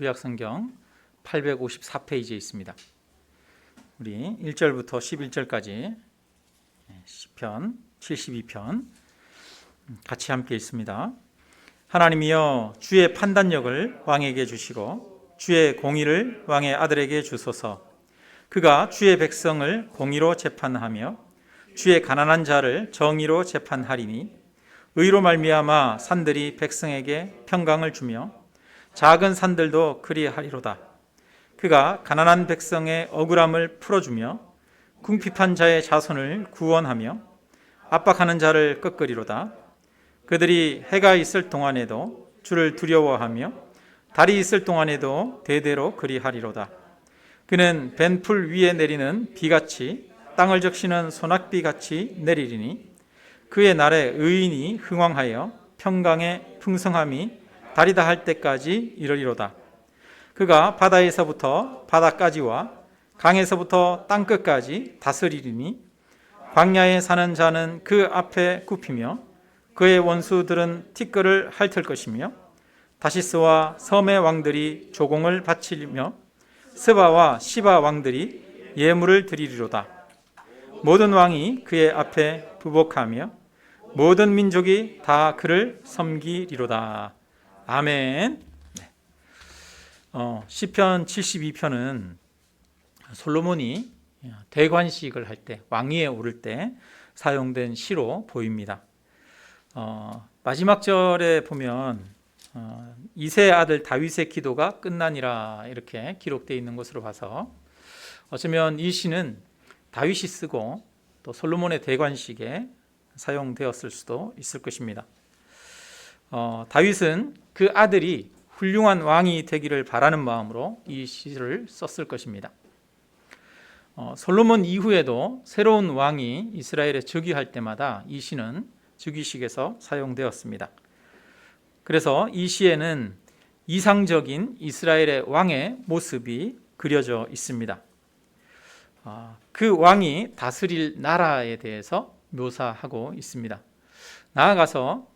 구약성경 854페이지에 있습니다. 우리 1절부터 11절까지 시편 72편 같이 함께 읽습니다. 하나님이여, 주의 판단력을 왕에게 주시고 주의 공의를 왕의 아들에게 주소서. 그가 주의 백성을 공의로 재판하며 주의 가난한 자를 정의로 재판하리니 의로 말미암아 산들이 백성에게 평강을 주며 작은 산들도 그리하리로다. 그가 가난한 백성의 억울함을 풀어주며 궁핍한 자의 자손을 구원하며 압박하는 자를 꺾으리로다. 그들이 해가 있을 동안에도 주를 두려워하며 달이 있을 동안에도 대대로 그리하리로다. 그는 벤풀 위에 내리는 비같이 땅을 적시는 소낙비같이 내리리니 그의 날에 의인이 흥왕하여 평강의 풍성함이 다리다 할 때까지 이르리로다. 그가 바다에서부터 바다까지와 강에서부터 땅끝까지 다스리리니 광야에 사는 자는 그 앞에 굽히며 그의 원수들은 티끌을 핥을 것이며 다시스와 섬의 왕들이 조공을 바치며 스바와 시바 왕들이 예물을 드리리로다. 모든 왕이 그의 앞에 부복하며 모든 민족이 다 그를 섬기리로다. 아멘. 시편 72편은 솔로몬이 대관식을 할 때, 왕위에 오를 때 사용된 시로 보입니다. 마지막 절에 보면 이새의 아들 다윗의 기도가 끝나니라 이렇게 기록되어 있는 것으로 봐서 어쩌면 이 시는 다윗이 쓰고 또 솔로몬의 대관식에 사용되었을 수도 있을 것입니다. 다윗은 그 아들이 훌륭한 왕이 되기를 바라는 마음으로 이 시를 썼을 것입니다. 솔로몬 이후에도 새로운 왕이 이스라엘에 즉위할 때마다 이 시는 즉위식에서 사용되었습니다. 그래서 이 시에는 이상적인 이스라엘의 왕의 모습이 그려져 있습니다. 그 왕이 다스릴 나라에 대해서 묘사하고 있습니다. 나아가서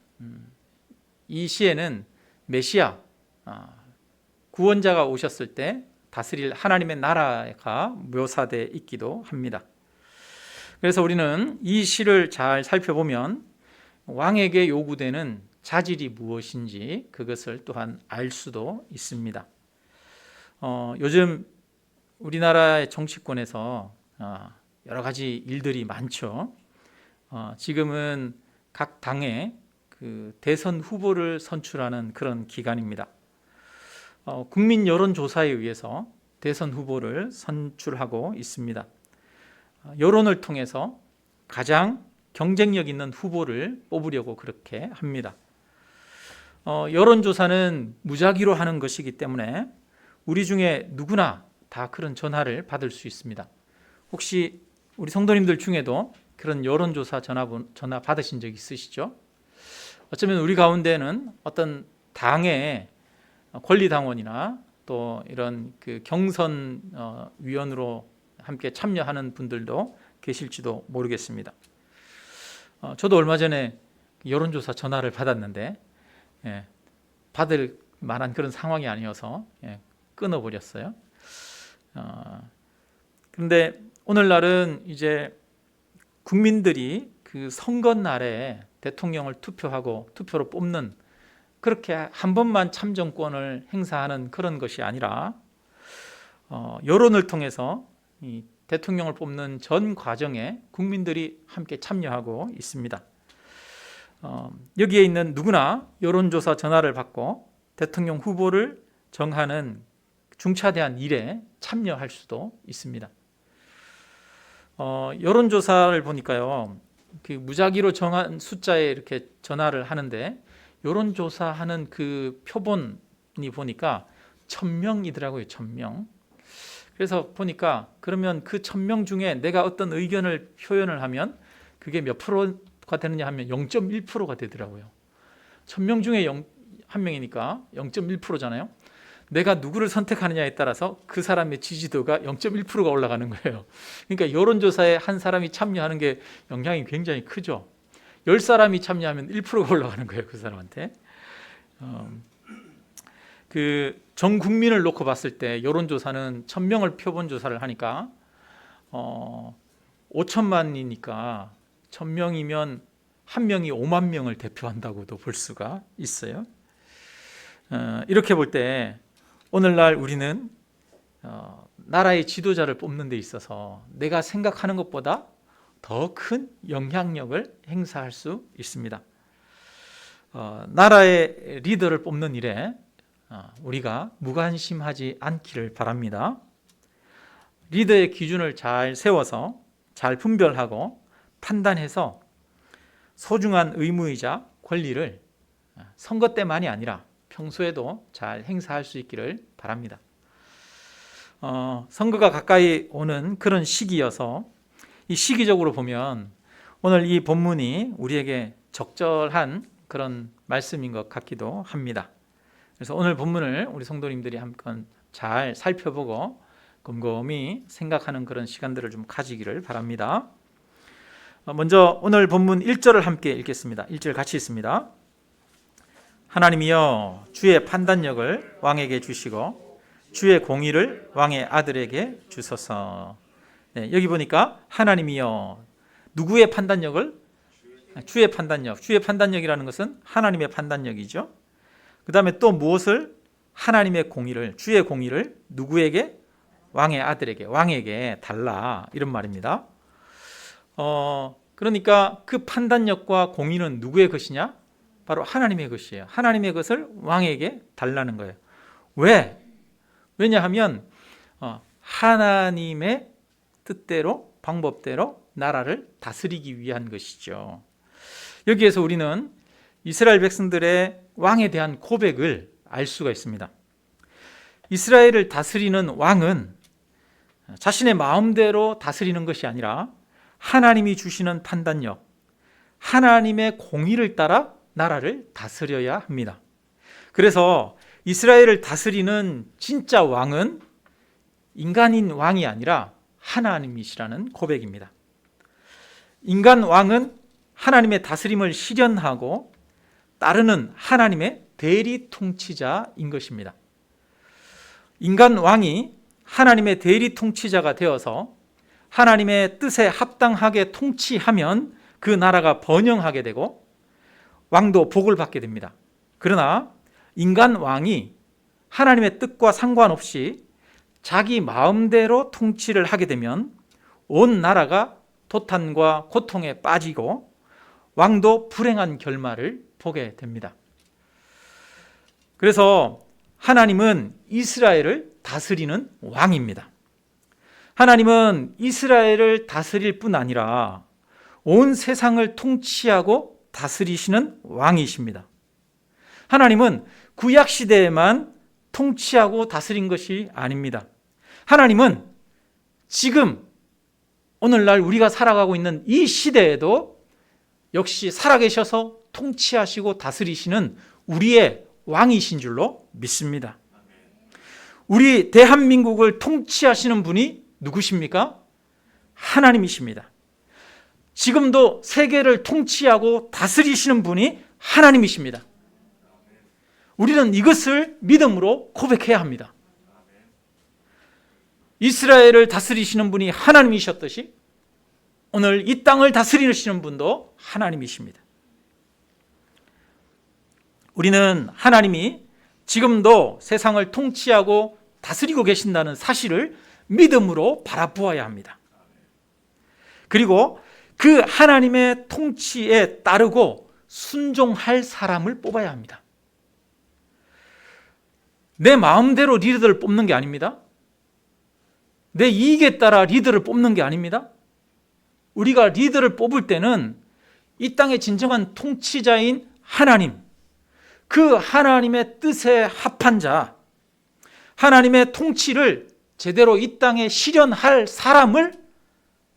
이 시에는 메시아, 구원자가 오셨을 때 다스릴 하나님의 나라가 묘사되어 있기도 합니다. 그래서 우리는 이 시를 잘 살펴보면 왕에게 요구되는 자질이 무엇인지 그것을 또한 알 수도 있습니다. 요즘 우리나라의 정치권에서 여러 가지 일들이 많죠. 지금은 각 당의 그 대선 후보를 선출하는 그런 기간입니다. 국민 여론조사에 의해서 대선 후보를 선출하고 있습니다. 여론을 통해서 가장 경쟁력 있는 후보를 뽑으려고 그렇게 합니다. 여론조사는 무작위로 하는 것이기 때문에 우리 중에 누구나 다 그런 전화를 받을 수 있습니다. 혹시 우리 성도님들 중에도 그런 여론조사 전화 받으신 적 있으시죠? 어쩌면 우리 가운데는 어떤 당의 권리당원이나 또 이런 그 경선 위원으로 함께 참여하는 분들도 계실지도 모르겠습니다. 저도 얼마 전에 여론조사 전화를 받았는데 받을 만한 그런 상황이 아니어서 끊어버렸어요. 그런데 오늘날은 이제 국민들이 그 선거날에 대통령을 투표하고 투표로 뽑는 그렇게 한 번만 참정권을 행사하는 그런 것이 아니라 여론을 통해서 이 대통령을 뽑는 전 과정에 국민들이 함께 참여하고 있습니다. 여기에 있는 누구나 여론조사 전화를 받고 대통령 후보를 정하는 중차대한 일에 참여할 수도 있습니다. 여론조사를 보니까요, 그 무작위로 정한 숫자에 이렇게 전화를 하는데 여론조사하는 그 표본이 보니까 1000명이더라고요. 1000명. 그래서 보니까 그러면 그 1000명 중에 내가 어떤 의견을 표현을 하면 그게 몇 프로가 되느냐 하면 0.1%가 되더라고요. 1000명 중에 1명이니까 0.1%잖아요. 내가 누구를 선택하느냐에 따라서 그 사람의 지지도가 0.1%가 올라가는 거예요. 그러니까 여론조사에 한 사람이 참여하는 게 영향이 굉장히 크죠. 10사람이 참여하면 1%가 올라가는 거예요, 그 사람한테. 전 국민을 놓고 봤을 때 여론조사는 1000명을 표본 조사를 하니까 5천만이니까 1000명이면 한 명이 5만 명을 대표한다고도 볼 수가 있어요. 이렇게 볼 때 오늘날 우리는 나라의 지도자를 뽑는 데 있어서 내가 생각하는 것보다 더 큰 영향력을 행사할 수 있습니다. 나라의 리더를 뽑는 일에 우리가 무관심하지 않기를 바랍니다. 리더의 기준을 잘 세워서 잘 분별하고 판단해서 소중한 의무이자 권리를 선거 때만이 아니라 평소에도 잘 행사할 수 있기를 바랍니다. 선거가 가까이 오는 그런 시기여서 이 시기적으로 보면 오늘 이 본문이 우리에게 적절한 그런 말씀인 것 같기도 합니다. 그래서 오늘 본문을 우리 성도님들이 한번 잘 살펴보고 곰곰이 생각하는 그런 시간들을 좀 가지기를 바랍니다. 먼저 오늘 본문 1절을 함께 읽겠습니다. 1절 같이 읽습니다. 하나님이여 주의 판단력을 왕에게 주시고 주의 공의를 왕의 아들에게 주소서. 네, 여기 보니까 하나님이여 누구의 판단력을? 주의 판단력. 주의 판단력이라는 것은 하나님의 판단력이죠. 그 다음에 또 무엇을? 하나님의 공의를, 주의 공의를 누구에게? 왕의 아들에게, 왕에게 달라, 이런 말입니다. 그러니까 그 판단력과 공의는 누구의 것이냐? 바로 하나님의 것이에요. 하나님의 것을 왕에게 달라는 거예요. 왜? 왜냐하면 하나님의 뜻대로, 방법대로 나라를 다스리기 위한 것이죠. 여기에서 우리는 이스라엘 백성들의 왕에 대한 고백을 알 수가 있습니다. 이스라엘을 다스리는 왕은 자신의 마음대로 다스리는 것이 아니라 하나님이 주시는 판단력, 하나님의 공의를 따라 나라를 다스려야 합니다. 그래서 이스라엘을 다스리는 진짜 왕은 인간인 왕이 아니라 하나님이시라는 고백입니다. 인간 왕은 하나님의 다스림을 실현하고 따르는 하나님의 대리 통치자인 것입니다. 인간 왕이 하나님의 대리 통치자가 되어서 하나님의 뜻에 합당하게 통치하면 그 나라가 번영하게 되고 왕도 복을 받게 됩니다. 그러나 인간 왕이 하나님의 뜻과 상관없이 자기 마음대로 통치를 하게 되면 온 나라가 도탄과 고통에 빠지고 왕도 불행한 결말을 보게 됩니다. 그래서 하나님은 이스라엘을 다스리는 왕입니다. 하나님은 이스라엘을 다스릴 뿐 아니라 온 세상을 통치하고 다스리시는 왕이십니다. 하나님은 구약 시대에만 통치하고 다스린 것이 아닙니다. 하나님은 지금 오늘날 우리가 살아가고 있는 이 시대에도 역시 살아계셔서 통치하시고 다스리시는 우리의 왕이신 줄로 믿습니다. 우리 대한민국을 통치하시는 분이 누구십니까? 하나님이십니다. 지금도 세계를 통치하고 다스리시는 분이 하나님이십니다. 우리는 이것을 믿음으로 고백해야 합니다. 이스라엘을 다스리시는 분이 하나님이셨듯이 오늘 이 땅을 다스리시는 분도 하나님이십니다. 우리는 하나님이 지금도 세상을 통치하고 다스리고 계신다는 사실을 믿음으로 바라보아야 합니다. 그리고 그 하나님의 통치에 따르고 순종할 사람을 뽑아야 합니다. 내 마음대로 리더를 뽑는 게 아닙니다. 내 이익에 따라 리더를 뽑는 게 아닙니다. 우리가 리더를 뽑을 때는 이 땅의 진정한 통치자인 하나님, 그 하나님의 뜻에 합한 자, 하나님의 통치를 제대로 이 땅에 실현할 사람을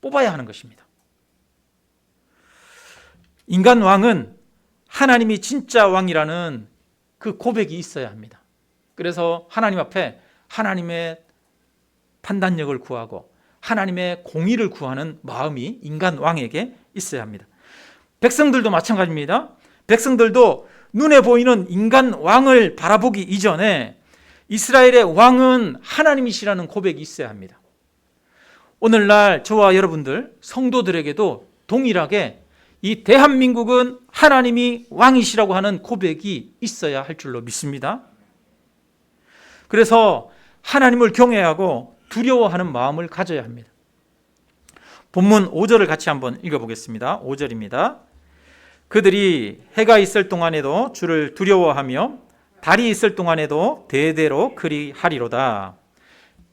뽑아야 하는 것입니다. 인간 왕은 하나님이 진짜 왕이라는 그 고백이 있어야 합니다. 그래서 하나님 앞에 하나님의 판단력을 구하고 하나님의 공의를 구하는 마음이 인간 왕에게 있어야 합니다. 백성들도 마찬가지입니다. 백성들도 눈에 보이는 인간 왕을 바라보기 이전에 이스라엘의 왕은 하나님이시라는 고백이 있어야 합니다. 오늘날 저와 여러분들 성도들에게도 동일하게 이 대한민국은 하나님이 왕이시라고 하는 고백이 있어야 할 줄로 믿습니다. 그래서 하나님을 경외하고 두려워하는 마음을 가져야 합니다. 본문 5절을 같이 한번 읽어보겠습니다. 5절입니다. 그들이 해가 있을 동안에도 주를 두려워하며 달이 있을 동안에도 대대로 그리하리로다.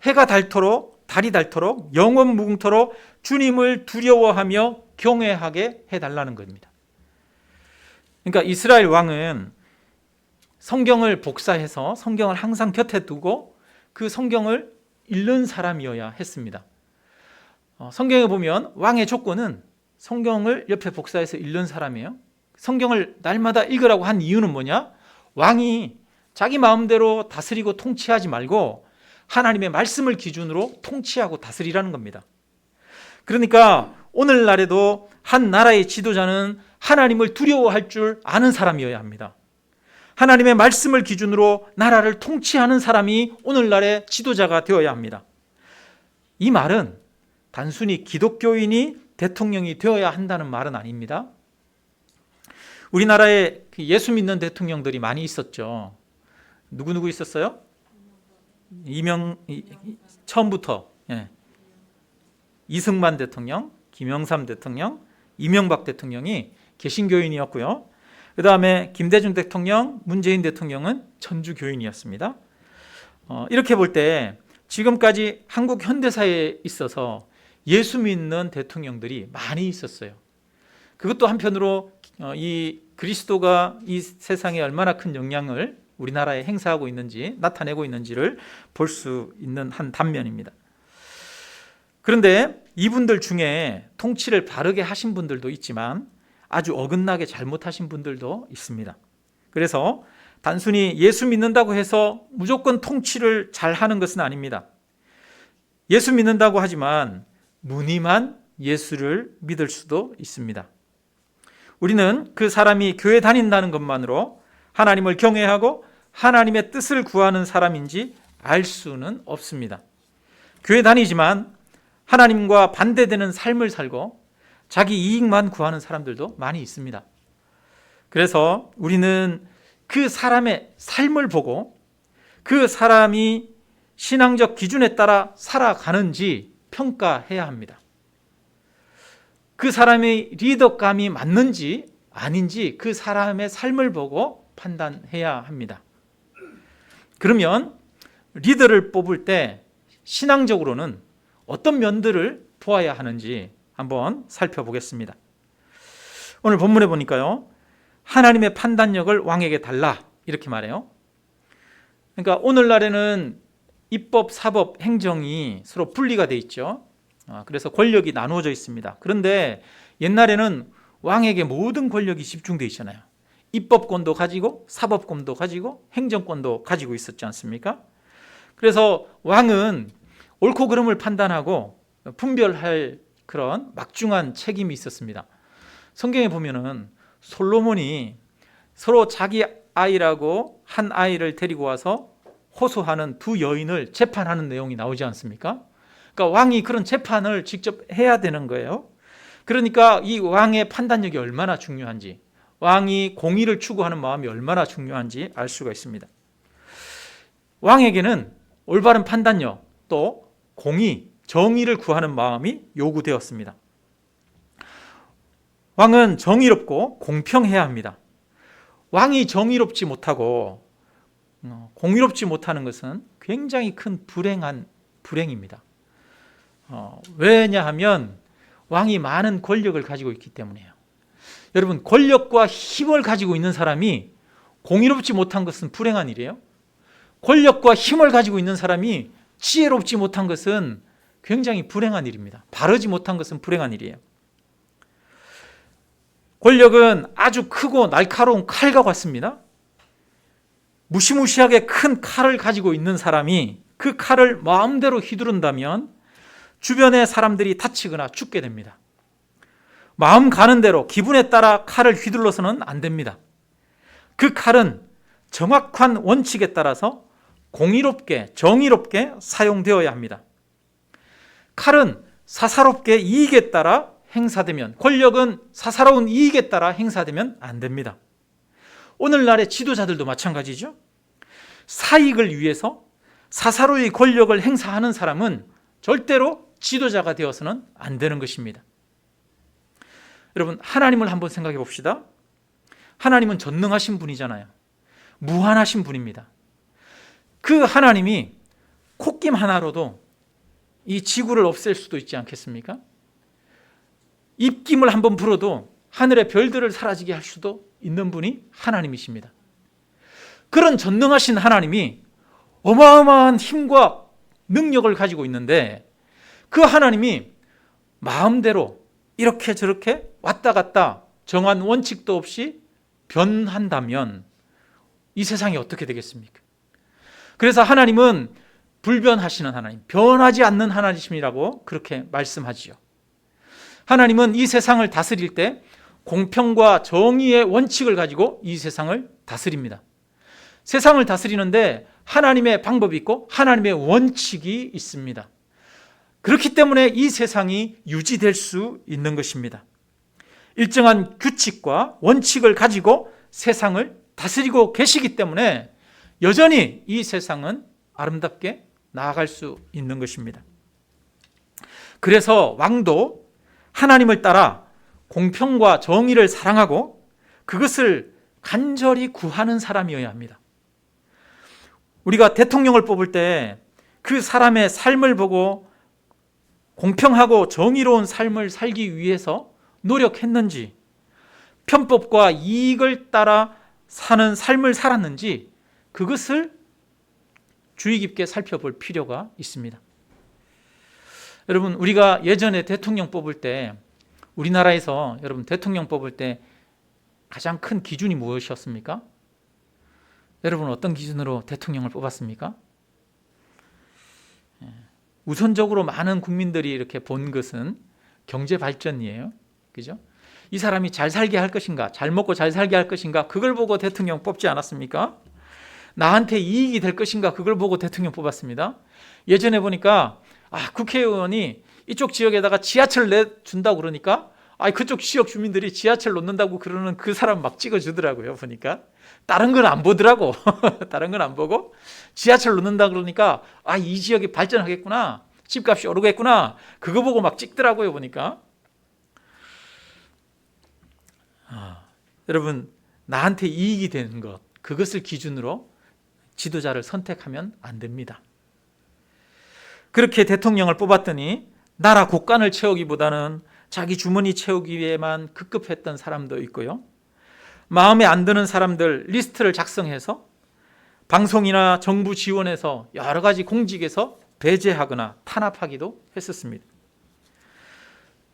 해가 닳도록 달이 닳도록 영원 무궁토록 주님을 두려워하며 경외하게 해달라는 겁니다. 그러니까 이스라엘 왕은 성경을 복사해서 성경을 항상 곁에 두고 그 성경을 읽는 사람이어야 했습니다. 성경에 보면 왕의 조건은 성경을 옆에 복사해서 읽는 사람이에요. 성경을 날마다 읽으라고 한 이유는 뭐냐? 왕이 자기 마음대로 다스리고 통치하지 말고 하나님의 말씀을 기준으로 통치하고 다스리라는 겁니다. 그러니까 오늘날에도 한 나라의 지도자는 하나님을 두려워할 줄 아는 사람이어야 합니다. 하나님의 말씀을 기준으로 나라를 통치하는 사람이 오늘날의 지도자가 되어야 합니다. 이 말은 단순히 기독교인이 대통령이 되어야 한다는 말은 아닙니다. 우리나라에 예수 믿는 대통령들이 많이 있었죠. 누구 있었어요? 처음부터 이승만 대통령, 김영삼 대통령, 이명박 대통령이 개신교인이었고요. 그 다음에 김대중 대통령, 문재인 대통령은 천주교인이었습니다. 이렇게 볼 때 지금까지 한국 현대사에 있어서 예수 믿는 대통령들이 많이 있었어요. 그것도 한편으로 이 그리스도가 이 세상에 얼마나 큰 영향을 우리나라에 행사하고 있는지, 나타내고 있는지를 볼 수 있는 한 단면입니다. 그런데 이분들 중에 통치를 바르게 하신 분들도 있지만 아주 어긋나게 잘못하신 분들도 있습니다. 그래서 단순히 예수 믿는다고 해서 무조건 통치를 잘하는 것은 아닙니다. 예수 믿는다고 하지만 무늬만 예수를 믿을 수도 있습니다. 우리는 그 사람이 교회 다닌다는 것만으로 하나님을 경외하고 하나님의 뜻을 구하는 사람인지 알 수는 없습니다. 교회 다니지만 하나님과 반대되는 삶을 살고 자기 이익만 구하는 사람들도 많이 있습니다. 그래서 우리는 그 사람의 삶을 보고 그 사람이 신앙적 기준에 따라 살아가는지 평가해야 합니다. 그 사람의 리더감이 맞는지 아닌지 그 사람의 삶을 보고 판단해야 합니다. 그러면 리더를 뽑을 때 신앙적으로는 어떤 면들을 보아야 하는지 한번 살펴보겠습니다. 오늘 본문에 보니까요, 하나님의 판단력을 왕에게 달라 이렇게 말해요. 그러니까 오늘날에는 입법, 사법, 행정이 서로 분리가 돼 있죠. 그래서 권력이 나누어져 있습니다. 그런데 옛날에는 왕에게 모든 권력이 집중돼 있잖아요. 입법권도 가지고 사법권도 가지고 행정권도 가지고 있었지 않습니까? 그래서 왕은 옳고 그름을 판단하고 분별할 그런 막중한 책임이 있었습니다. 성경에 보면은 솔로몬이 서로 자기 아이라고 한 아이를 데리고 와서 호소하는 두 여인을 재판하는 내용이 나오지 않습니까? 그러니까 왕이 그런 재판을 직접 해야 되는 거예요. 그러니까 이 왕의 판단력이 얼마나 중요한지, 왕이 공의를 추구하는 마음이 얼마나 중요한지 알 수가 있습니다. 왕에게는 올바른 판단력, 또 공의, 정의를 구하는 마음이 요구되었습니다. 왕은 정의롭고 공평해야 합니다. 왕이 정의롭지 못하고 공의롭지 못하는 것은 굉장히 큰 불행입니다. 왜냐하면 왕이 많은 권력을 가지고 있기 때문이에요. 여러분, 권력과 힘을 가지고 있는 사람이 공의롭지 못한 것은 불행한 일이에요. 권력과 힘을 가지고 있는 사람이 지혜롭지 못한 것은 굉장히 불행한 일입니다. 바르지 못한 것은 불행한 일이에요. 권력은 아주 크고 날카로운 칼과 같습니다. 무시무시하게 큰 칼을 가지고 있는 사람이 그 칼을 마음대로 휘두른다면 주변의 사람들이 다치거나 죽게 됩니다. 마음 가는 대로 기분에 따라 칼을 휘둘러서는 안 됩니다. 그 칼은 정확한 원칙에 따라서 공의롭게 정의롭게 사용되어야 합니다. 칼은 사사롭게 이익에 따라 행사되면, 권력은 사사로운 이익에 따라 행사되면 안 됩니다. 오늘날의 지도자들도 마찬가지죠. 사익을 위해서 사사로이 권력을 행사하는 사람은 절대로 지도자가 되어서는 안 되는 것입니다. 여러분, 하나님을 한번 생각해 봅시다. 하나님은 전능하신 분이잖아요. 무한하신 분입니다. 그 하나님이 콧김 하나로도 이 지구를 없앨 수도 있지 않겠습니까? 입김을 한번 불어도 하늘의 별들을 사라지게 할 수도 있는 분이 하나님이십니다. 그런 전능하신 하나님이 어마어마한 힘과 능력을 가지고 있는데, 그 하나님이 마음대로 이렇게 저렇게 왔다 갔다 정한 원칙도 없이 변한다면 이 세상이 어떻게 되겠습니까? 그래서 하나님은 불변하시는 하나님, 변하지 않는 하나님이라고 그렇게 말씀하지요. 하나님은 이 세상을 다스릴 때 공평과 정의의 원칙을 가지고 이 세상을 다스립니다. 세상을 다스리는데 하나님의 방법이 있고 하나님의 원칙이 있습니다. 그렇기 때문에 이 세상이 유지될 수 있는 것입니다. 일정한 규칙과 원칙을 가지고 세상을 다스리고 계시기 때문에 여전히 이 세상은 아름답게 나아갈 수 있는 것입니다. 그래서 왕도 하나님을 따라 공평과 정의를 사랑하고 그것을 간절히 구하는 사람이어야 합니다. 우리가 대통령을 뽑을 때 그 사람의 삶을 보고 공평하고 정의로운 삶을 살기 위해서 노력했는지, 편법과 이익을 따라 사는 삶을 살았는지, 그것을 주의 깊게 살펴볼 필요가 있습니다. 여러분, 우리가 예전에 대통령 뽑을 때, 우리나라에서 여러분 대통령 뽑을 때 가장 큰 기준이 무엇이었습니까? 여러분, 어떤 기준으로 대통령을 뽑았습니까? 우선적으로 많은 국민들이 이렇게 본 것은 경제 발전이에요. 그죠? 이 사람이 잘 살게 할 것인가, 잘 먹고 잘 살게 할 것인가, 그걸 보고 대통령 뽑지 않았습니까? 나한테 이익이 될 것인가, 그걸 보고 대통령 뽑았습니다. 예전에 보니까 국회의원이 이쪽 지역에다가 지하철 내준다고 그러니까 그쪽 지역 주민들이 지하철 놓는다고 그러는 그 사람 막 찍어주더라고요. 보니까 다른 건 안 보더라고. 다른 건 안 보고 지하철 놓는다 그러니까 이 지역이 발전하겠구나, 집값이 오르겠구나, 그거 보고 막 찍더라고요. 보니까 여러분, 나한테 이익이 되는 것, 그것을 기준으로 지도자를 선택하면 안 됩니다. 그렇게 대통령을 뽑았더니 나라 곳간을 채우기보다는 자기 주머니 채우기 위해만 급급했던 사람도 있고요. 마음에 안 드는 사람들 리스트를 작성해서 방송이나 정부 지원에서 여러 가지 공직에서 배제하거나 탄압하기도 했었습니다.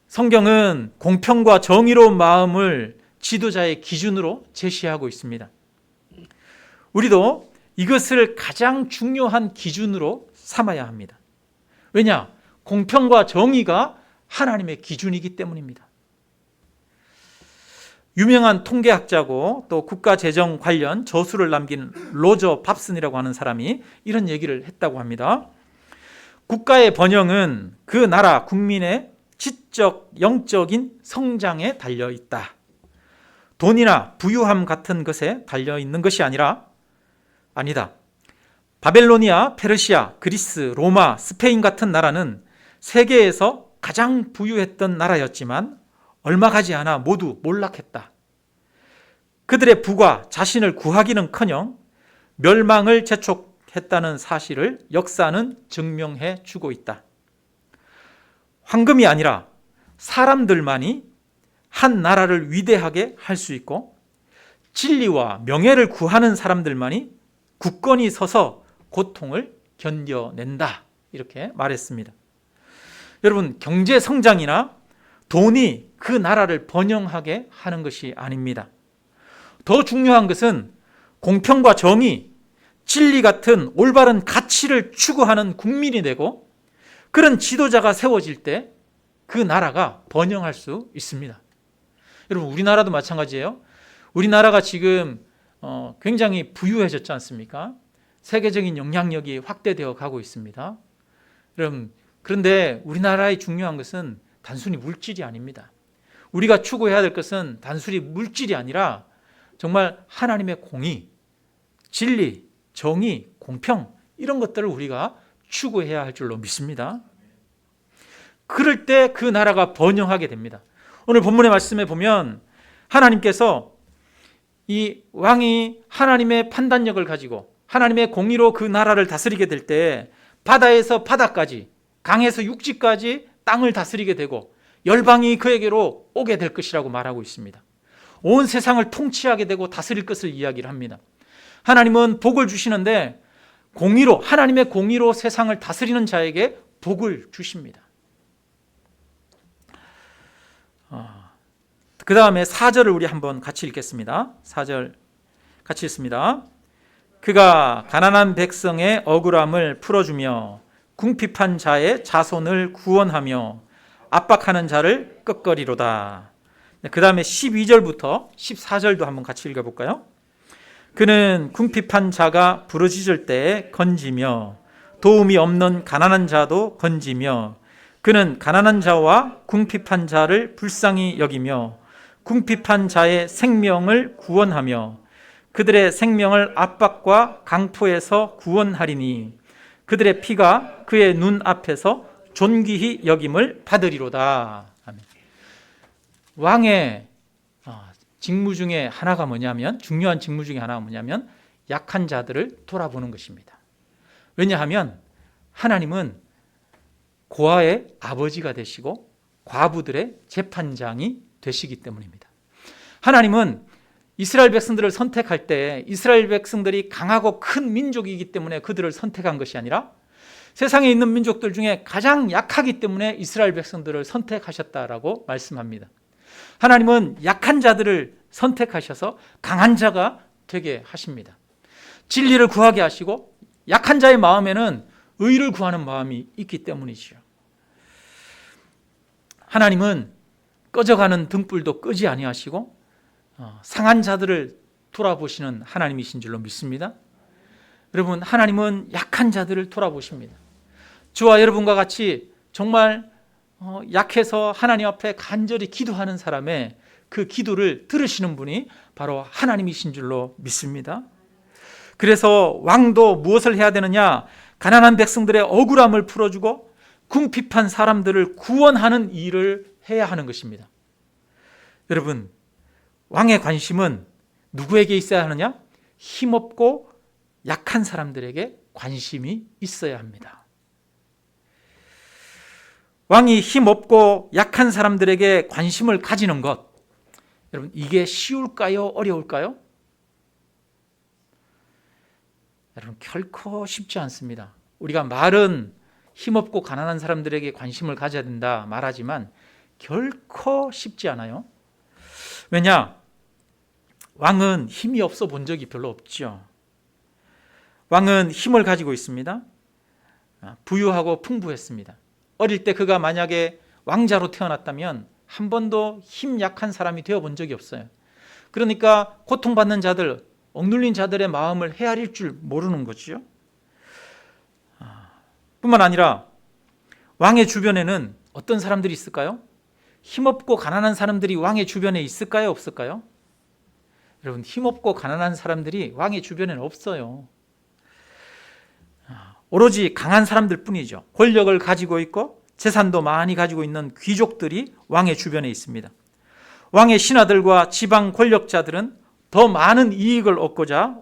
성경은 공평과 정의로운 마음을 지도자의 기준으로 제시하고 있습니다. 우리도 이것을 가장 중요한 기준으로 삼아야 합니다. 왜냐? 공평과 정의가 하나님의 기준이기 때문입니다. 유명한 통계학자고 또 국가재정 관련 저술을 남긴 로저 밥슨이라고 하는 사람이 이런 얘기를 했다고 합니다. 국가의 번영은 그 나라 국민의 지적, 영적인 성장에 달려 있다. 돈이나 부유함 같은 것에 달려 있는 것이 아니다. 바벨로니아, 페르시아, 그리스, 로마, 스페인 같은 나라는 세계에서 가장 부유했던 나라였지만 얼마 가지 않아 모두 몰락했다. 그들의 부가 자신을 구하기는커녕 멸망을 재촉했다는 사실을 역사는 증명해 주고 있다. 황금이 아니라 사람들만이 한 나라를 위대하게 할 수 있고, 진리와 명예를 구하는 사람들만이 굳건히 서서 고통을 견뎌낸다. 이렇게 말했습니다. 여러분, 경제 성장이나 돈이 그 나라를 번영하게 하는 것이 아닙니다. 더 중요한 것은 공평과 정의, 진리 같은 올바른 가치를 추구하는 국민이 되고 그런 지도자가 세워질 때 그 나라가 번영할 수 있습니다. 여러분, 우리나라도 마찬가지예요. 우리나라가 지금 굉장히 부유해졌지 않습니까? 세계적인 영향력이 확대되어 가고 있습니다. 그런데 우리나라의 중요한 것은 단순히 물질이 아닙니다. 우리가 추구해야 될 것은 단순히 물질이 아니라 정말 하나님의 공의, 진리, 정의, 공평 이런 것들을 우리가 추구해야 할 줄로 믿습니다. 그럴 때 그 나라가 번영하게 됩니다. 오늘 본문의 말씀에 보면 하나님께서 이 왕이 하나님의 판단력을 가지고 하나님의 공의로 그 나라를 다스리게 될 때 바다에서 바다까지, 강에서 육지까지 땅을 다스리게 되고 열방이 그에게로 오게 될 것이라고 말하고 있습니다. 온 세상을 통치하게 되고 다스릴 것을 이야기를 합니다. 하나님은 복을 주시는데 공의로, 하나님의 공의로 세상을 다스리는 자에게 복을 주십니다. 그 다음에 4절을 우리 한번 같이 읽겠습니다. 4절 같이 읽습니다. 그가 가난한 백성의 억울함을 풀어주며 궁핍한 자의 자손을 구원하며 압박하는 자를 끄끄리로다. 그 다음에 12절부터 14절도 한번 같이 읽어볼까요? 그는 궁핍한 자가 부르짖을 때에 건지며 도움이 없는 가난한 자도 건지며 그는 가난한 자와 궁핍한 자를 불쌍히 여기며 궁핍한 자의 생명을 구원하며 그들의 생명을 압박과 강포에서 구원하리니 그들의 피가 그의 눈 앞에서 존귀히 여김을 받으리로다. 아멘. 왕의 직무 중에 하나가 뭐냐면, 중요한 직무 중에 하나가 뭐냐면 약한 자들을 돌아보는 것입니다. 왜냐하면 하나님은 고아의 아버지가 되시고 과부들의 재판장이 되시기 때문입니다. 하나님은 이스라엘 백성들을 선택할 때 이스라엘 백성들이 강하고 큰 민족이기 때문에 그들을 선택한 것이 아니라 세상에 있는 민족들 중에 가장 약하기 때문에 이스라엘 백성들을 선택하셨다라고 말씀합니다. 하나님은 약한 자들을 선택하셔서 강한 자가 되게 하십니다. 진리를 구하게 하시고 약한 자의 마음에는 의를 구하는 마음이 있기 때문이죠. 하나님은 꺼져가는 등불도 끄지 아니하시고 상한 자들을 돌아보시는 하나님이신 줄로 믿습니다. 여러분, 하나님은 약한 자들을 돌아보십니다. 저와 여러분과 같이 정말 약해서 하나님 앞에 간절히 기도하는 사람의 그 기도를 들으시는 분이 바로 하나님이신 줄로 믿습니다. 그래서 왕도 무엇을 해야 되느냐? 가난한 백성들의 억울함을 풀어주고 궁핍한 사람들을 구원하는 일을 해야 하는 것입니다. 여러분, 왕의 관심은 누구에게 있어야 하느냐? 힘없고 약한 사람들에게 관심이 있어야 합니다. 왕이 힘없고 약한 사람들에게 관심을 가지는 것, 여러분, 이게 쉬울까요? 어려울까요? 여러분, 결코 쉽지 않습니다. 우리가 말은 힘없고 가난한 사람들에게 관심을 가져야 된다 말하지만 결코 쉽지 않아요. 왜냐? 왕은 힘이 없어 본 적이 별로 없죠. 왕은 힘을 가지고 있습니다. 부유하고 풍부했습니다. 어릴 때 그가 만약에 왕자로 태어났다면 한 번도 힘 약한 사람이 되어본 적이 없어요. 그러니까 고통받는 자들, 억눌린 자들의 마음을 헤아릴 줄 모르는 거죠. 뿐만 아니라 왕의 주변에는 어떤 사람들이 있을까요? 힘없고 가난한 사람들이 왕의 주변에 있을까요? 없을까요? 여러분, 힘없고 가난한 사람들이 왕의 주변에는 없어요. 오로지 강한 사람들 뿐이죠. 권력을 가지고 있고 재산도 많이 가지고 있는 귀족들이 왕의 주변에 있습니다. 왕의 신하들과 지방 권력자들은 더 많은 이익을 얻고자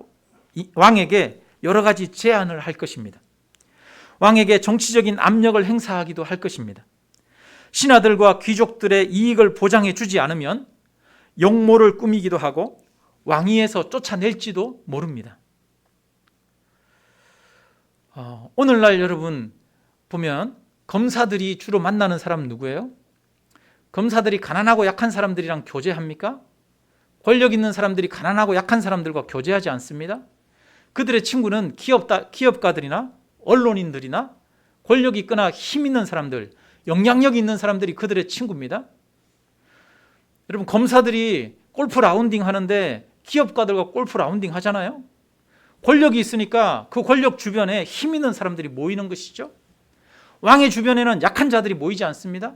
왕에게 여러 가지 제안을 할 것입니다. 왕에게 정치적인 압력을 행사하기도 할 것입니다. 신하들과 귀족들의 이익을 보장해 주지 않으면 역모를 꾸미기도 하고 왕위에서 쫓아낼지도 모릅니다. 오늘날 여러분 보면 검사들이 주로 만나는 사람 누구예요? 검사들이 가난하고 약한 사람들이랑 교제합니까? 권력 있는 사람들이 가난하고 약한 사람들과 교제하지 않습니다. 그들의 친구는 기업가들이나 언론인들이나 권력 있거나 힘 있는 사람들, 영향력 있는 사람들이 그들의 친구입니다. 여러분, 검사들이 골프 라운딩 하는데 기업가들과 골프 라운딩 하잖아요. 권력이 있으니까 그 권력 주변에 힘 있는 사람들이 모이는 것이죠. 왕의 주변에는 약한 자들이 모이지 않습니다.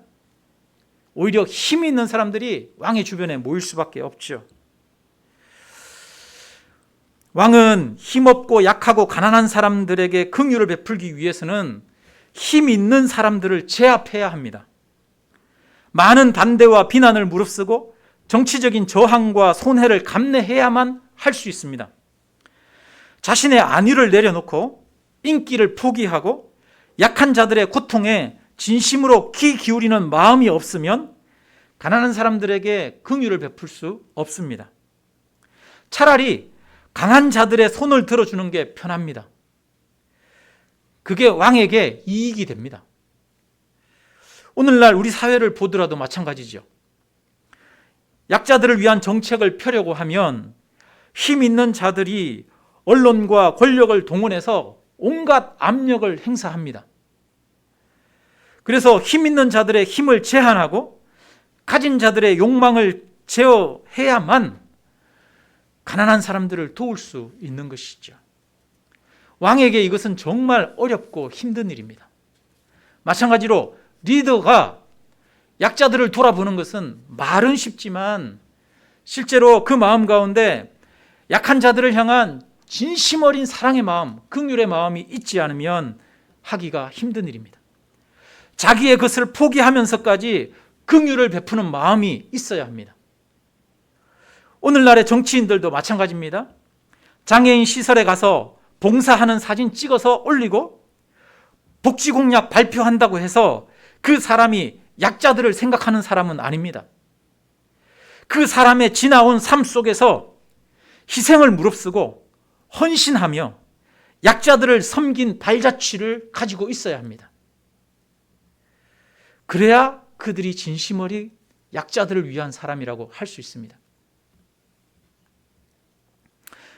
오히려 힘 있는 사람들이 왕의 주변에 모일 수밖에 없죠. 왕은 힘없고 약하고 가난한 사람들에게 긍휼을 베풀기 위해서는 힘 있는 사람들을 제압해야 합니다. 많은 반대와 비난을 무릅쓰고 정치적인 저항과 손해를 감내해야만 할 수 있습니다. 자신의 안위를 내려놓고 인기를 포기하고 약한 자들의 고통에 진심으로 귀 기울이는 마음이 없으면 가난한 사람들에게 긍휼을 베풀 수 없습니다. 차라리 강한 자들의 손을 들어주는 게 편합니다. 그게 왕에게 이익이 됩니다. 오늘날 우리 사회를 보더라도 마찬가지죠. 약자들을 위한 정책을 펴려고 하면 힘 있는 자들이 언론과 권력을 동원해서 온갖 압력을 행사합니다. 그래서 힘 있는 자들의 힘을 제한하고 가진 자들의 욕망을 제어해야만 가난한 사람들을 도울 수 있는 것이죠. 왕에게 이것은 정말 어렵고 힘든 일입니다. 마찬가지로 리더가 약자들을 돌아보는 것은 말은 쉽지만 실제로 그 마음 가운데 약한 자들을 향한 진심 어린 사랑의 마음, 긍휼의 마음이 있지 않으면 하기가 힘든 일입니다. 자기의 것을 포기하면서까지 긍휼을 베푸는 마음이 있어야 합니다. 오늘날의 정치인들도 마찬가지입니다. 장애인 시설에 가서 봉사하는 사진 찍어서 올리고 복지 공약 발표한다고 해서 그 사람이 약자들을 생각하는 사람은 아닙니다. 그 사람의 지나온 삶 속에서 희생을 무릅쓰고 헌신하며 약자들을 섬긴 발자취를 가지고 있어야 합니다. 그래야 그들이 진심 어린 약자들을 위한 사람이라고 할 수 있습니다.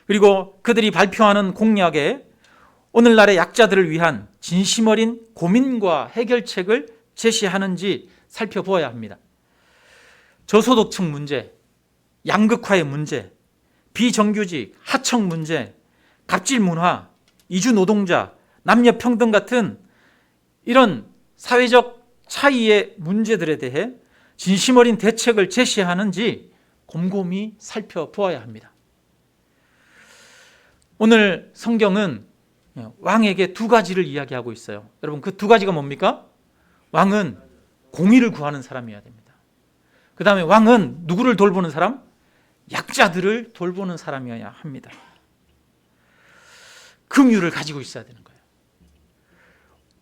그리고 그들이 발표하는 공약에 오늘날의 약자들을 위한 진심 어린 고민과 해결책을 제시하는지 살펴보아야 합니다. 저소득층 문제, 양극화의 문제, 비정규직, 하청 문제, 갑질 문화, 이주 노동자, 남녀 평등 같은 이런 사회적 차이의 문제들에 대해 진심 어린 대책을 제시하는지 곰곰이 살펴보아야 합니다. 오늘 성경은 왕에게 두 가지를 이야기하고 있어요. 여러분, 그 두 가지가 뭡니까? 왕은 공의를 구하는 사람이어야 됩니다. 그 다음에 왕은 누구를 돌보는 사람? 약자들을 돌보는 사람이어야 합니다. 긍휼을 가지고 있어야 되는 거예요.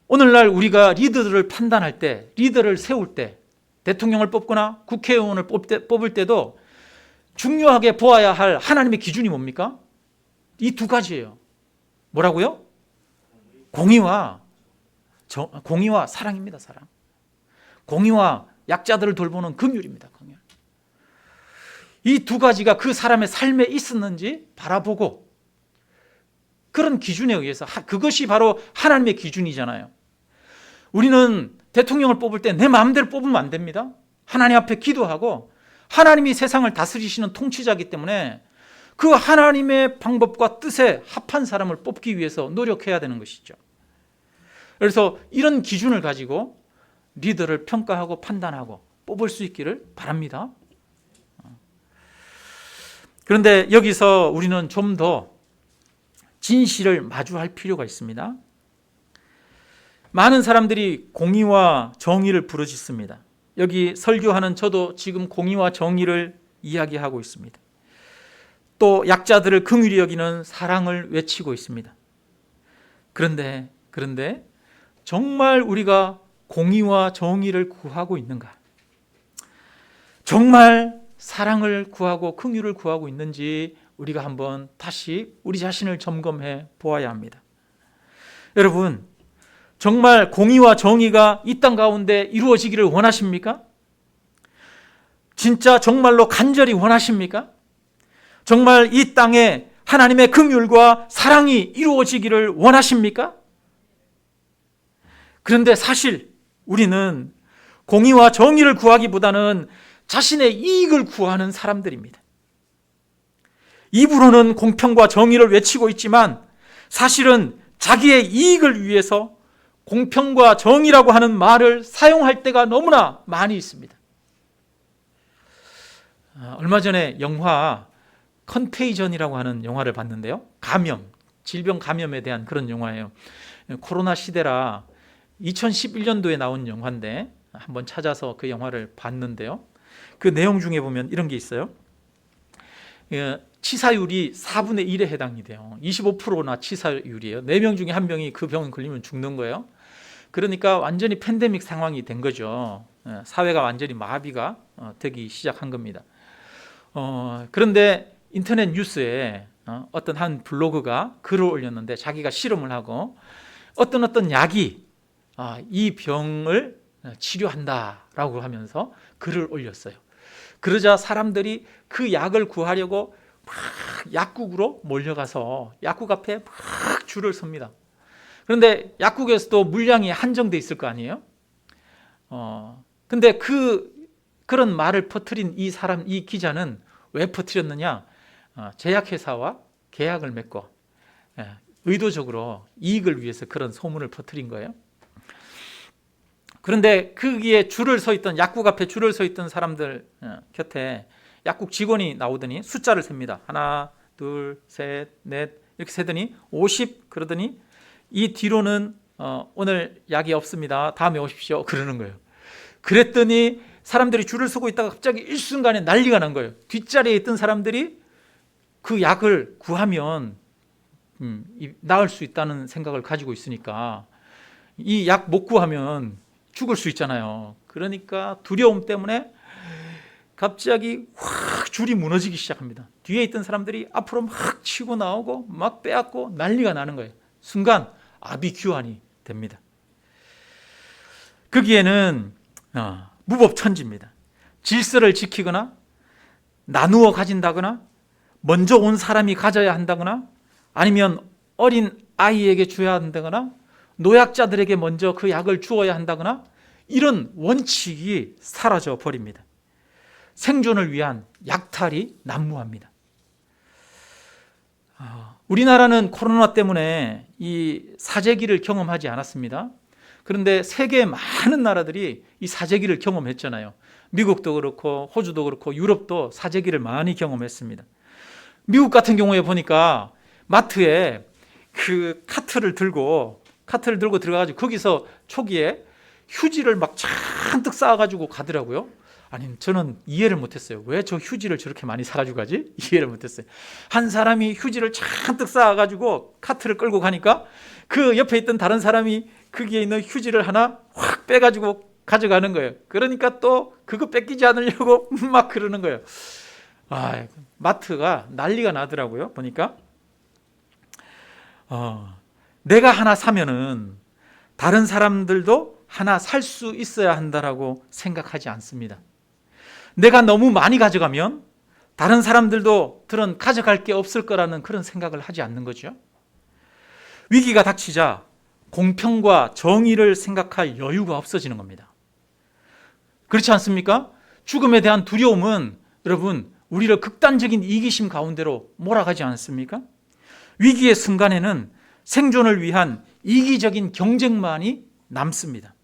오늘날 우리가 리더들을 판단할 때, 리더를 세울 때, 대통령을 뽑거나 국회의원을 뽑을 때도 중요하게 보아야 할 하나님의 기준이 뭡니까? 이 두 가지예요. 뭐라고요? 공의와 사랑입니다. 사랑. 공의와 약자들을 돌보는 긍휼입니다. 긍휼. 이 두 가지가 그 사람의 삶에 있었는지 바라보고 그런 기준에 의해서 그것이 바로 하나님의 기준이잖아요. 우리는 대통령을 뽑을 때 내 마음대로 뽑으면 안 됩니다. 하나님 앞에 기도하고 하나님이 세상을 다스리시는 통치자이기 때문에 그 하나님의 방법과 뜻에 합한 사람을 뽑기 위해서 노력해야 되는 것이죠. 그래서 이런 기준을 가지고 리더를 평가하고 판단하고 뽑을 수 있기를 바랍니다. 그런데 여기서 우리는 좀 더 진실을 마주할 필요가 있습니다. 많은 사람들이 공의와 정의를 부르짖습니다. 여기 설교하는 저도 지금 공의와 정의를 이야기하고 있습니다. 또 약자들을 긍휼히 여기는 사랑을 외치고 있습니다. 그런데 정말 우리가 공의와 정의를 구하고 있는가? 정말 사랑을 구하고 긍휼을 구하고 있는지 우리가 한번 다시 우리 자신을 점검해 보아야 합니다. 여러분, 정말 공의와 정의가 이 땅 가운데 이루어지기를 원하십니까? 진짜 정말로 간절히 원하십니까? 정말 이 땅에 하나님의 긍휼과 사랑이 이루어지기를 원하십니까? 그런데 사실 우리는 공의와 정의를 구하기보다는 자신의 이익을 구하는 사람들입니다. 입으로는 공평과 정의를 외치고 있지만 사실은 자기의 이익을 위해서 공평과 정의라고 하는 말을 사용할 때가 너무나 많이 있습니다. 얼마 전에 영화 컨테이전이라고 하는 영화를 봤는데요. 감염, 질병 감염에 대한 그런 영화예요. 코로나 시대라 2011년도에 나온 영화인데 한번 찾아서 그 영화를 봤는데요. 그 내용 중에 보면 이런 게 있어요. 치사율이 4분의 1에 해당이 돼요. 25%나 치사율이에요. 4명 중에 1명이 그 병에 걸리면 죽는 거예요. 그러니까 완전히 팬데믹 상황이 된 거죠. 사회가 완전히 마비가 되기 시작한 겁니다. 그런데 인터넷 뉴스에 어떤 한 블로그가 글을 올렸는데 자기가 실험을 하고 어떤 약이 이 병을 치료한다라고 하면서 글을 올렸어요. 그러자 사람들이 그 약을 구하려고 막 약국으로 몰려가서 약국 앞에 막 줄을 섭니다. 그런데 약국에서도 물량이 한정돼 있을 거 아니에요? 근데 그런 말을 퍼뜨린 이 기자는 왜 퍼뜨렸느냐? 제약회사와 계약을 맺고 의도적으로 이익을 위해서 그런 소문을 퍼뜨린 거예요. 그런데 거기에 약국 앞에 줄을 서 있던 사람들 곁에 약국 직원이 나오더니 숫자를 셉니다. 하나, 둘, 셋, 넷 이렇게 세더니 50 그러더니 이 뒤로는 오늘 약이 없습니다. 다음에 오십시오. 그러는 거예요. 그랬더니 사람들이 줄을 서고 있다가 갑자기 일순간에 난리가 난 거예요. 뒷자리에 있던 사람들이 그 약을 구하면 나을 수 있다는 생각을 가지고 있으니까 이 약 못 구하면 죽을 수 있잖아요. 그러니까 두려움 때문에 갑자기 확 줄이 무너지기 시작합니다. 뒤에 있던 사람들이 앞으로 막 치고 나오고 막 빼앗고 난리가 나는 거예요. 순간 아비규환이 됩니다. 거기에는 무법천지입니다. 질서를 지키거나 나누어 가진다거나 먼저 온 사람이 가져야 한다거나 아니면 어린 아이에게 줘야 한다거나 노약자들에게 먼저 그 약을 주어야 한다거나 이런 원칙이 사라져 버립니다. 생존을 위한 약탈이 난무합니다. 우리나라는 코로나 때문에 이 사재기를 경험하지 않았습니다. 그런데 세계의 많은 나라들이 이 사재기를 경험했잖아요. 미국도 그렇고 호주도 그렇고 유럽도 사재기를 많이 경험했습니다. 미국 같은 경우에 보니까 마트에 그 카트를 들고 들어가가지고 거기서 초기에 휴지를 막 잔뜩 쌓아가지고 가더라고요. 아니 저는 이해를 못했어요. 왜 저 휴지를 저렇게 많이 사가지고 가지? 이해를 못했어요. 한 사람이 휴지를 잔뜩 쌓아가지고 카트를 끌고 가니까 그 옆에 있던 다른 사람이 거기에 있는 휴지를 하나 확 빼가지고 가져가는 거예요. 그러니까 또 그거 뺏기지 않으려고 막 그러는 거예요. 마트가 난리가 나더라고요. 보니까 내가 하나 사면은 다른 사람들도 하나 살 수 있어야 한다라고 생각하지 않습니다. 내가 너무 많이 가져가면 다른 사람들도 가져갈 게 없을 거라는 그런 생각을 하지 않는 거죠. 위기가 닥치자 공평과 정의를 생각할 여유가 없어지는 겁니다. 그렇지 않습니까? 죽음에 대한 두려움은 여러분 우리를 극단적인 이기심 가운데로 몰아가지 않습니까? 위기의 순간에는 생존을 위한 이기적인 경쟁만이 남습니다.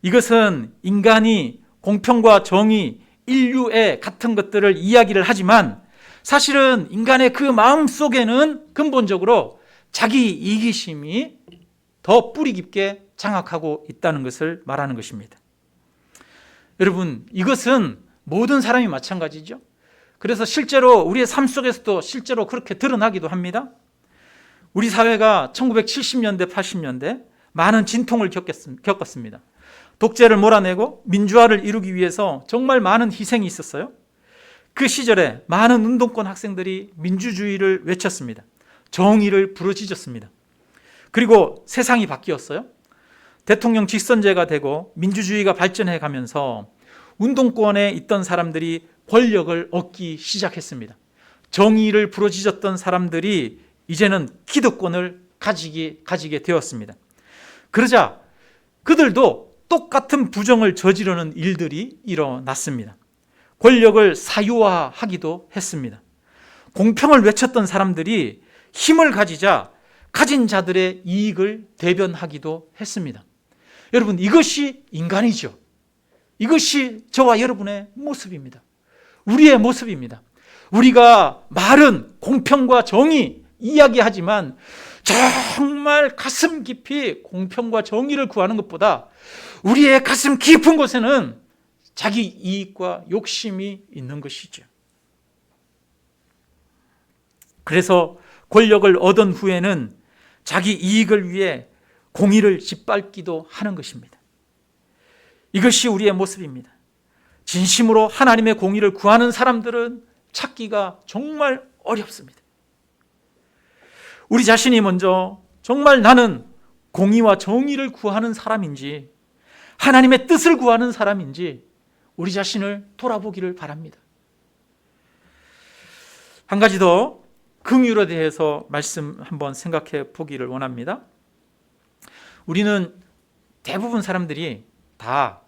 이것은 인간이 공평과 정의, 인류애 같은 것들을 이야기를 하지만 사실은 인간의 그 마음 속에는 근본적으로 자기 이기심이 더 뿌리 깊게 장악하고 있다는 것을 말하는 것입니다. 여러분, 이것은 모든 사람이 마찬가지죠. 그래서 실제로 우리의 삶 속에서도 실제로 그렇게 드러나기도 합니다. 우리 사회가 1970년대, 80년대 많은 진통을 겪었습니다. 독재를 몰아내고 민주화를 이루기 위해서 정말 많은 희생이 있었어요. 그 시절에 많은 운동권 학생들이 민주주의를 외쳤습니다. 정의를 부르짖었습니다. 그리고 세상이 바뀌었어요. 대통령 직선제가 되고 민주주의가 발전해 가면서 운동권에 있던 사람들이 권력을 얻기 시작했습니다. 정의를 부르짖었던 사람들이 이제는 기득권을 가지게 되었습니다. 그러자 그들도 똑같은 부정을 저지르는 일들이 일어났습니다. 권력을 사유화하기도 했습니다. 공평을 외쳤던 사람들이 힘을 가지자 가진 자들의 이익을 대변하기도 했습니다. 여러분, 이것이 인간이죠. 이것이 저와 여러분의 모습입니다. 우리의 모습입니다. 우리가 말은 공평과 정의 이야기하지만 정말 가슴 깊이 공평과 정의를 구하는 것보다 우리의 가슴 깊은 곳에는 자기 이익과 욕심이 있는 것이죠. 그래서 권력을 얻은 후에는 자기 이익을 위해 공의를 짓밟기도 하는 것입니다. 이것이 우리의 모습입니다. 진심으로 하나님의 공의를 구하는 사람들은 찾기가 정말 어렵습니다. 우리 자신이 먼저 정말 나는 공의와 정의를 구하는 사람인지 하나님의 뜻을 구하는 사람인지 우리 자신을 돌아보기를 바랍니다. 한 가지 더 긍휼에 대해서 말씀 한번 생각해 보기를 원합니다. 우리는 대부분 사람들이 다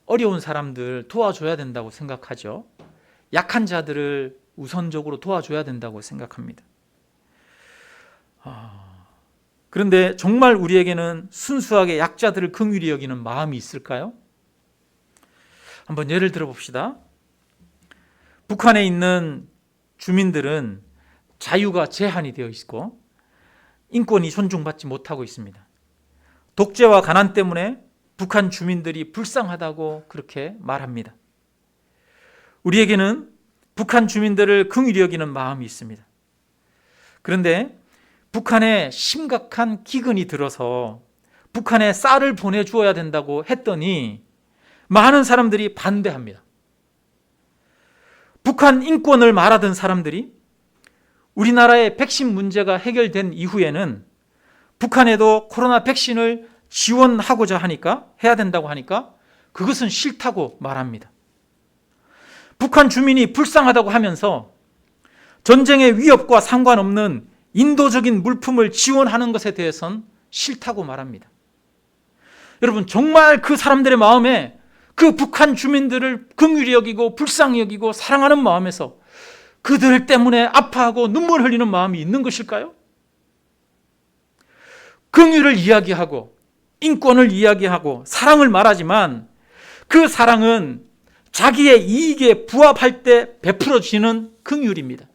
어려운 사람들 도와줘야 된다고 생각하죠. 약한 자들을 우선적으로 도와줘야 된다고 생각합니다. 그런데 정말 우리에게는 순수하게 약자들을 긍휼히 여기는 마음이 있을까요? 한번 예를 들어 봅시다. 북한에 있는 주민들은 자유가 제한이 되어 있고 인권이 존중받지 못하고 있습니다. 독재와 가난 때문에 북한 주민들이 불쌍하다고 그렇게 말합니다. 우리에게는 북한 주민들을 긍휼히 여기는 마음이 있습니다. 그런데 북한에 심각한 기근이 들어서 북한에 쌀을 보내주어야 된다고 했더니 많은 사람들이 반대합니다. 북한 인권을 말하던 사람들이 우리나라의 백신 문제가 해결된 이후에는 북한에도 코로나 백신을 지원하고자 하니까, 해야 된다고 하니까 그것은 싫다고 말합니다. 북한 주민이 불쌍하다고 하면서 전쟁의 위협과 상관없는 인도적인 물품을 지원하는 것에 대해서는 싫다고 말합니다. 여러분, 정말 그 사람들의 마음에 그 북한 주민들을 긍휼히 여기고 불쌍히 여기고 사랑하는 마음에서 그들 때문에 아파하고 눈물 흘리는 마음이 있는 것일까요? 긍휼을 이야기하고 인권을 이야기하고 사랑을 말하지만 그 사랑은 자기의 이익에 부합할 때 베풀어지는 긍휼입니다.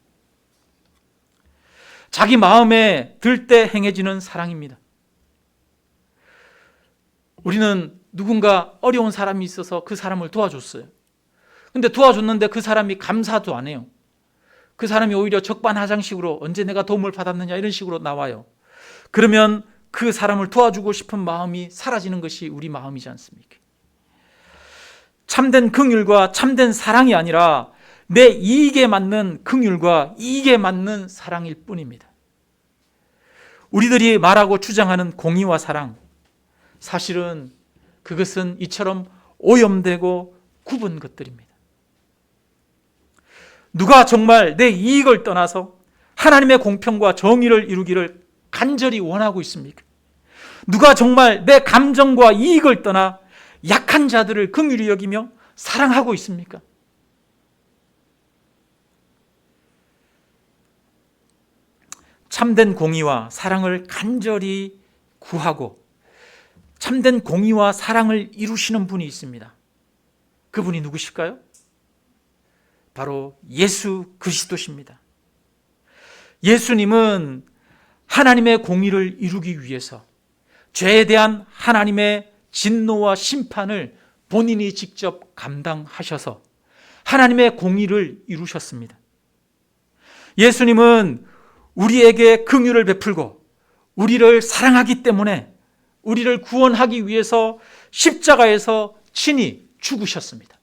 자기 마음에 들 때 행해지는 사랑입니다. 우리는 누군가 어려운 사람이 있어서 그 사람을 도와줬어요. 근데 도와줬는데 그 사람이 감사도 안 해요. 그 사람이 오히려 적반하장식으로 언제 내가 도움을 받았느냐 이런 식으로 나와요. 그러면 그 사람을 도와주고 싶은 마음이 사라지는 것이 우리 마음이지 않습니까? 참된 긍휼과 참된 사랑이 아니라 내 이익에 맞는 긍휼과 이익에 맞는 사랑일 뿐입니다. 우리들이 말하고 주장하는 공의와 사랑, 사실은 그것은 이처럼 오염되고 굽은 것들입니다. 누가 정말 내 이익을 떠나서 하나님의 공평과 정의를 이루기를 간절히 원하고 있습니까? 누가 정말 내 감정과 이익을 떠나 약한 자들을 긍휼히 여기며 사랑하고 있습니까? 참된 공의와 사랑을 간절히 구하고 참된 공의와 사랑을 이루시는 분이 있습니다. 그분이 누구실까요? 바로 예수 그리스도십니다. 예수님은 하나님의 공의를 이루기 위해서 죄에 대한 하나님의 진노와 심판을 본인이 직접 감당하셔서 하나님의 공의를 이루셨습니다. 예수님은 우리에게 긍휼을 베풀고 우리를 사랑하기 때문에 우리를 구원하기 위해서 십자가에서 친히 죽으셨습니다.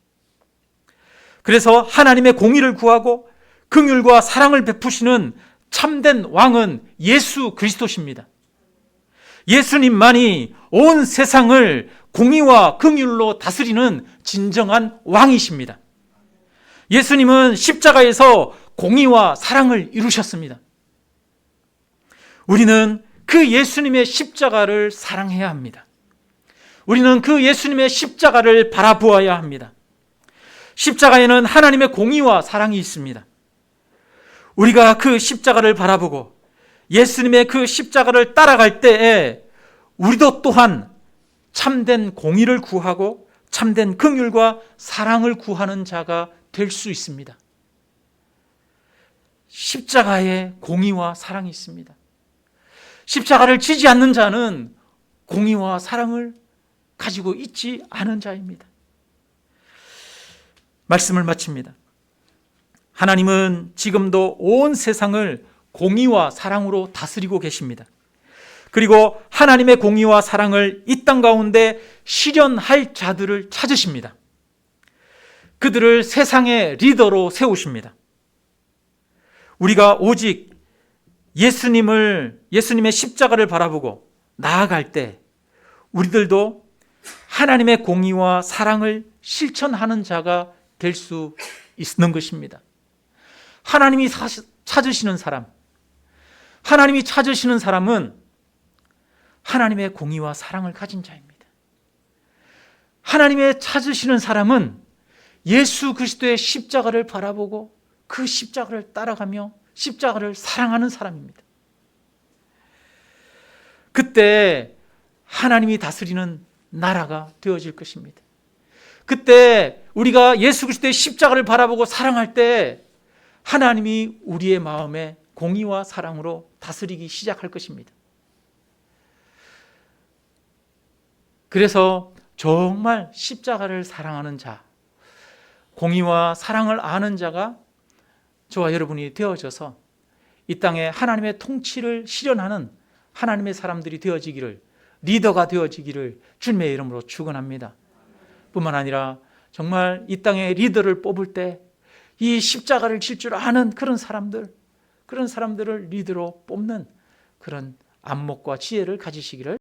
그래서 하나님의 공의를 구하고 긍휼과 사랑을 베푸시는 참된 왕은 예수 그리스도십니다. 예수님만이 온 세상을 공의와 긍휼로 다스리는 진정한 왕이십니다. 예수님은 십자가에서 공의와 사랑을 이루셨습니다. 우리는 그 예수님의 십자가를 사랑해야 합니다. 우리는 그 예수님의 십자가를 바라보아야 합니다. 십자가에는 하나님의 공의와 사랑이 있습니다. 우리가 그 십자가를 바라보고 예수님의 그 십자가를 따라갈 때에 우리도 또한 참된 공의를 구하고 참된 긍휼과 사랑을 구하는 자가 될 수 있습니다. 십자가에 공의와 사랑이 있습니다. 십자가를 지지 않는 자는 공의와 사랑을 가지고 있지 않은 자입니다. 말씀을 마칩니다. 하나님은 지금도 온 세상을 공의와 사랑으로 다스리고 계십니다. 그리고 하나님의 공의와 사랑을 이 땅 가운데 실현할 자들을 찾으십니다. 그들을 세상의 리더로 세우십니다. 우리가 오직 예수님의 십자가를 바라보고 나아갈 때 우리들도 하나님의 공의와 사랑을 실천하는 자가 될 수 있는 것입니다. 하나님이 찾으시는 사람, 하나님이 찾으시는 사람은 하나님의 공의와 사랑을 가진 자입니다. 하나님의 찾으시는 사람은 예수 그리스도의 십자가를 바라보고 그 십자가를 따라가며 십자가를 사랑하는 사람입니다. 그때 하나님이 다스리는 나라가 되어질 것입니다. 그때 우리가 예수 그리스도의 십자가를 바라보고 사랑할 때 하나님이 우리의 마음에 공의와 사랑으로 다스리기 시작할 것입니다. 그래서 정말 십자가를 사랑하는 자, 공의와 사랑을 아는 자가 저와 여러분이 되어져서 이 땅에 하나님의 통치를 실현하는 하나님의 사람들이 되어지기를, 리더가 되어지기를 주님의 이름으로 축원합니다. 뿐만 아니라 정말 이 땅에 리더를 뽑을 때 이 십자가를 질 줄 아는 그런 사람들을 리더로 뽑는 그런 안목과 지혜를 가지시기를